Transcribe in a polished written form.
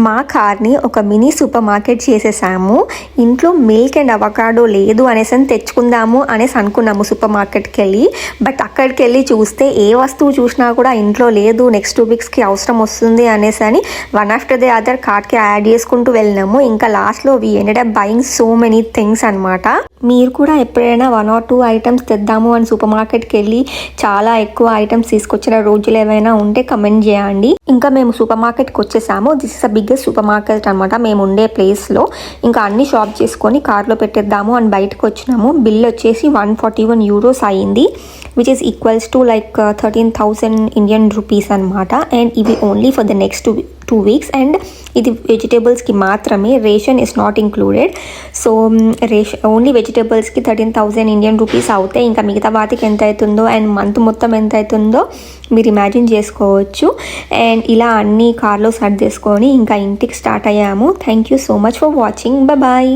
మా కార్ని ఒక మినీ సూపర్ మార్కెట్ చేసేసాము. ఇంట్లో మిల్క్ అండ్ అవకాడో లేదు అనేసి తెచ్చుకుందాము అనేసి అనుకున్నాము సూపర్ మార్కెట్కి వెళ్ళి. బట్ అక్కడికి వెళ్ళి చూస్తే ఏ వస్తువు చూసినా కూడా ఇంట్లో లేదు, నెక్స్ట్ 2 వీక్స్కి అవసరం వస్తుంది అనేసి అని వన్ ఆఫ్టర్ ది అదర్ కార్ట్కి యాడ్ చేసుకుంటూ వెళ్ళినాము. ఇంకా లాస్ట్లో we ended up buying so many things అనమాట. మీరు కూడా ఎప్పుడైనా 1 or 2 ఐటమ్స్ తెద్దాము అని సూపర్ మార్కెట్కి వెళ్ళి చాలా ఎక్కువ ఐటమ్స్ తీసుకొచ్చిన రోజులు ఏమైనా ఉంటే కమెంట్ చేయండి. ఇంకా మేము సూపర్ మార్కెట్కి వచ్చేసాము. This is a biggest super market అనమాట మేము ఉండే ప్లేస్లో. ఇంకా అన్ని షాప్ చేసుకొని కార్లో పెట్టేద్దాము అని బయటకు వచ్చినాము. బిల్ వచ్చేసి 141 euros అయ్యింది, which is equals to like 13,000 Indian rupees అనమాట. అండ్ ఇవి only for the next 2 weeks. అండ్ ఇది వెజిటేబుల్స్కి మాత్రమే, ration is not included. So only వెజిటేబుల్స్కి 13,000 Indian rupees అవుతాయి. ఇంకా మిగతా వాటికి ఎంత అవుతుందో అండ్ మంత్ మొత్తం ఎంత అవుతుందో మీరు ఇమాజిన్ చేసుకోవచ్చు. అండ్ ఇలా అన్ని కార్లో సర్దేసుకొని ఇంకా ఇంటికి స్టార్ట్ అయ్యాము. Thank you so much for watching. Bye.